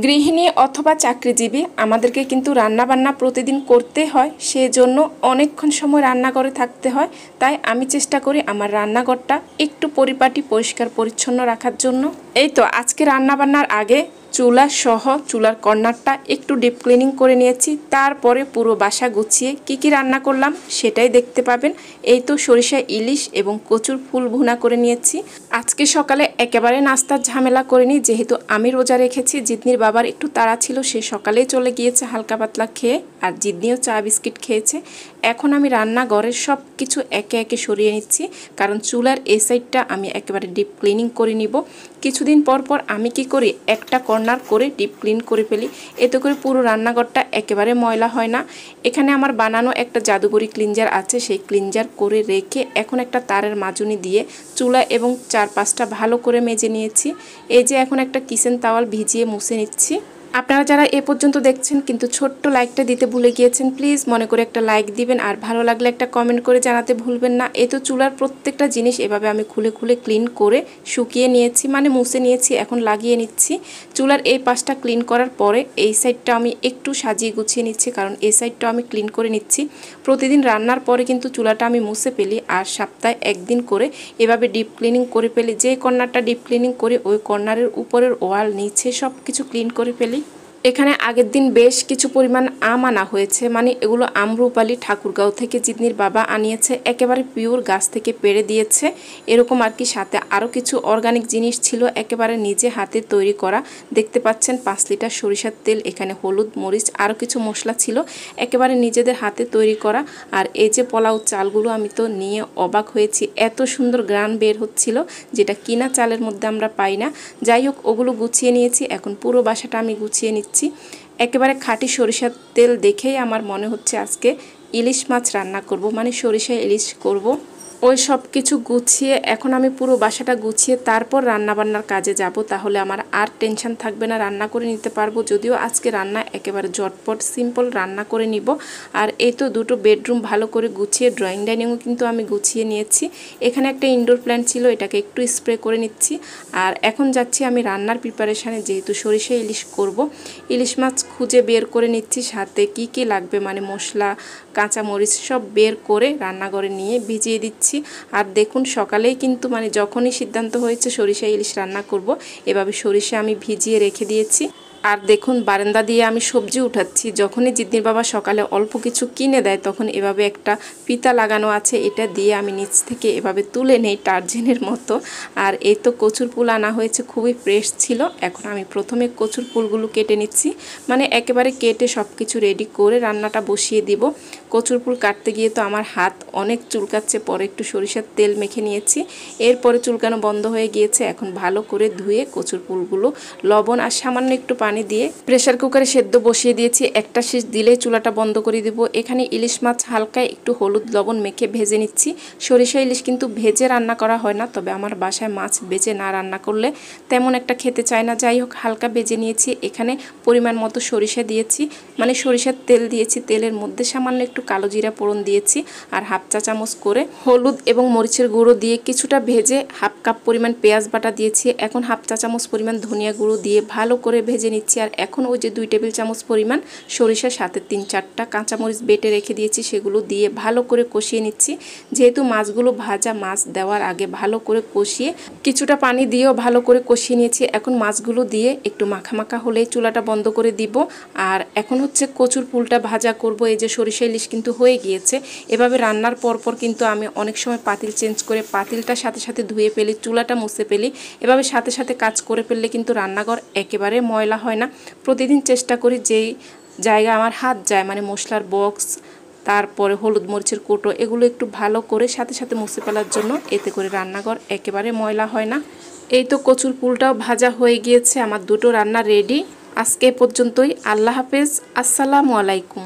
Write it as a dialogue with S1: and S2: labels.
S1: গৃহিণী অথবা চাকরিজীবী আমাদেরকে কিন্তু রান্নাবান্না প্রতিদিন করতে হয়, সেজন্য অনেকক্ষণ সময় রান্নাঘরে থাকতে হয়। তাই আমি চেষ্টা করি আমার রান্নাঘরটা একটু পরিপাটি পরিষ্কার পরিচ্ছন্ন রাখার জন্য। এই তো আজকে রান্নাবান্নার আগে চুলা সহ চুলার কর্নারটা একটু ডিপ ক্লিনিং করে নিয়েছি। তারপরে পুরো বাসা গুছিয়ে কি রান্না করলাম সেটাই দেখতে পাবেন। এই তো সরিষা ইলিশ এবং কচুর ফুল ভুনা করে নিয়েছি। আজকে সকালে একেবারে নাস্তার ঝামেলা করিনি, যেহেতু আমি রোজা রেখেছি। জিতনির বাবার একটু তাড়া ছিল, সে সকালেই চলে গিয়েছে হালকা পাতলা খেয়ে, আর জিতনিও চা বিস্কিট খেয়েছে। এখন আমি রান্নাঘরের সব কিছু একে একে সরিয়ে নিচ্ছি, কারণ চুলার এই সাইডটা আমি একেবারে ডিপ ক্লিনিং করে নিব। কিছুদিন পর পর আমি কি করি, একটা কর্নার করে ডিপ ক্লিন করে ফেলি, এতে করে পুরো রান্নাঘরটা একেবারে ময়লা হয় না। এখানে আমার বানানো একটা জাদুকরি ক্লিনজার আছে, সেই ক্লিনজার করে রেখে এখন একটা তারের মাজুনি দিয়ে চুলা এবং চারপাশটা ভালো করে মেজে নিয়েছি। এই যে এখন একটা কিচেন তাওয়াল ভিজিয়ে মুছে নিচ্ছি। আপনারা যারা এ পর্যন্ত দেখছেন কিন্তু ছোট্ট লাইকটা দিতে ভুলে গিয়েছেন, প্লিজ মনে করে একটা লাইক দিবেন, আর ভালো লাগলে একটা কমেন্ট করে জানাতে ভুলবেন না। এই তো চুলার প্রত্যেকটা জিনিস এভাবে আমি খুলে খুলে ক্লিন করে শুকিয়ে নিয়েছি, মানে মুছে নিয়েছি। এখন লাগিয়ে নিচ্ছি। চুলার এই পাশটা ক্লিন করার পরে এই সাইডটা আমি একটু সাজিয়ে গুছিয়ে নিচ্ছি, কারণ এই সাইডটা আমি ক্লিন করে নিচ্ছি। প্রতিদিন রান্নার পরে কিন্তু চুলাটা আমি মুছে ফেলি, আর সপ্তাহে একদিন করে এভাবে ডিপ ক্লিনিং করে ফেলি। যে কর্নারটা ডিপ ক্লিনিং করে ওই কর্নারের উপরের ওয়াল নিচে সব কিছু ক্লিন করে ফেলি। এখানে আগের দিন বেশ কিছু পরিমাণ আম আনা হয়েছে, মানে এগুলো আমরুপালি ঠাকুরগাঁও থেকে জিতনির বাবা আনিয়েছে, একেবারে পিওর গাছ থেকে পেড়ে দিয়েছে এরকম আর কি। সাথে আরও কিছু অর্গানিক জিনিস ছিল, একেবারে নিজে হাতে তৈরি করা। দেখতে পাচ্ছেন 5 লিটার সরিষার তেল, এখানে হলুদ মরিচ আরও কিছু মশলা ছিল, একেবারে নিজেদের হাতে তৈরি করা। আর এই যে পোলাও চালগুলো, আমি তো নিয়ে অবাক হয়েছি, এত সুন্দর গ্রান বের হচ্ছিল, যেটা কিনা চালের মধ্যে আমরা পাই না। যাই হোক, ওগুলো গুছিয়ে নিয়েছি। এখন পুরো বাসাটা আমি গুছিয়ে নিচ্ছি। একেবারে খাঁটি সরিষার তেল দেখেই আমার মনে হচ্ছে আজকে ইলিশ মাছ রান্না করব, মানে সরিষা ইলিশ করব। ওই সব কিছু গুছিয়ে এখন আমি পুরো বাসাটা গুছিয়ে তারপর রান্নাবান্নার কাজে যাব, তাহলে আমার আর টেনশন থাকবে না, রান্না করে নিতে পারবো। যদিও আজকে রান্না একেবারে ঝটপট সিম্পল রান্না করে নিব। আর এই তো দুটো বেডরুম ভালো করে গুছিয়ে, ড্রয়িং ডাইনিংও কিন্তু আমি গুছিয়ে নিয়েছি। এখানে একটা ইনডোর প্ল্যান্ট ছিল, এটাকে একটু স্প্রে করে নিচ্ছি। আর এখন যাচ্ছি আমি রান্নার প্রিপারেশানে, যেহেতু সরিষা ইলিশ করব। ইলিশ মাছ খুঁজে বের করে নিচ্ছি, সাথে কি লাগবে মানে মশলা কাঁচামরিচ সব বের করে রান্নাঘরে নিয়ে ভিজিয়ে দিচ্ছি। আর দেখুন সকালেই কিন্তু মানে যখনই সিদ্ধান্ত হয়েছে সরিষা ইলিশ রান্না করব, এভাবে সরিষা আমি ভিজিয়ে রেখে দিয়েছি। আর দেখুন বারান্দা দিয়ে আমি সবজি উঠাচ্ছি। যখনই জিতনির বাবা সকালে অল্প কিছু কিনে দেয়, তখন এভাবে একটা পিতা লাগানো আছে, এটা দিয়ে আমি নিচ থেকে এভাবে তুলে নেই টার্জেনের মতো। আর এই তো কচুর ফুল আনা হয়েছে, খুবই ফ্রেশ ছিল। এখন আমি প্রথমে কচুর ফুলগুলো কেটে নিচ্ছি, মানে একেবারে কেটে সব কিছু রেডি করে রান্নাটা বসিয়ে দিব। কচুর ফুল কাটতে গিয়ে তো আমার হাত অনেক চুলকাচ্ছে, পরে একটু সরিষার তেল মেখে নিয়েছি, এরপরে চুলকানো বন্ধ হয়ে গিয়েছে। এখন ভালো করে ধুয়ে কচুর ফুলগুলো লবণ আর সামান্য একটু পানি দিয়ে প্রেসার কুকারে সেদ্ধ বসিয়ে দিয়েছি। একটা শীষ দিলেই চুলাটা বন্ধ করে দিব। এখানে ইলিশ মাছ হালকা একটু হলুদ লবণ মেখে ভেজে নিচ্ছি। সরিষা ইলিশ কিন্তু ভেজে রান্না করা হয় না, তবে আমার বাসায় মাছ ভেজে না রান্না করলে তেমন একটা খেতে চায় না। যাই হোক, হালকা ভেজে নিয়েছি। এখানে পরিমাণ মতো সরিষা দিয়েছি, মানে সরিষার তেল দিয়েছি। তেলের মধ্যে সামান্য একটু কালো জিরা ফোড়ন দিয়েছি, আর হাফ চা চামচ করে হলুদ এবং মরিচের গুঁড়ো দিয়ে কিছুটা ভেজে হাফ কাপ পরিমাণ পেঁয়াজ বাটা দিয়েছি। এখন হাফ চা চামচ পরিমাণ ধনিয়া গুঁড়ো দিয়ে ভালো করে ভেজে নিচ্ছি। আর এখন ওই যে 2 টেবিল চামচ পরিমাণ সরিষার সাথে 3-4টা কাঁচামরিচ বেটে রেখে দিয়েছি, সেগুলো দিয়ে ভালো করে কষিয়ে নিচ্ছি। যেহেতু মাছগুলো ভাজা, মাছ দেওয়ার আগে ভালো করে কষিয়ে কিছুটা পানি দিয়েও ভালো করে কষিয়ে নিয়েছি। এখন মাছগুলো দিয়ে একটু মাখা মাখা হলেই চুলাটা বন্ধ করে দিব। আর এখন হচ্ছে কচুর ফুলটা ভাজা করব। এই যে সরিষা ইলিশ কিন্তু হয়ে গিয়েছে। এভাবে রান্নার পরপর কিন্তু আমি অনেক সময় পাতিল চেঞ্জ করে পাতিলটার সাথে সাথে ধুয়ে ফেলি, চুলাটা মুছে ফেলি। এভাবে সাথে সাথে কাজ করে ফেললে কিন্তু রান্নাঘর একেবারে ময়লা হয় না। প্রতিদিন চেষ্টা করি যেই জায়গা আমার হাত যায়, মানে মশলার বক্স, তারপরে হলুদ মরিচের কৌটো, এগুলো একটু ভালো করে সাথে সাথে মুছে ফেলার জন্য, এতে করে রান্নাঘর একেবারে ময়লা হয় না। এই তো কচুর ফুলটাও ভাজা হয়ে গিয়েছে, আমার দুটো রান্না রেডি। আজকে এ পর্যন্তই। আল্লাহ হাফেজ, আসসালামু আলাইকুম।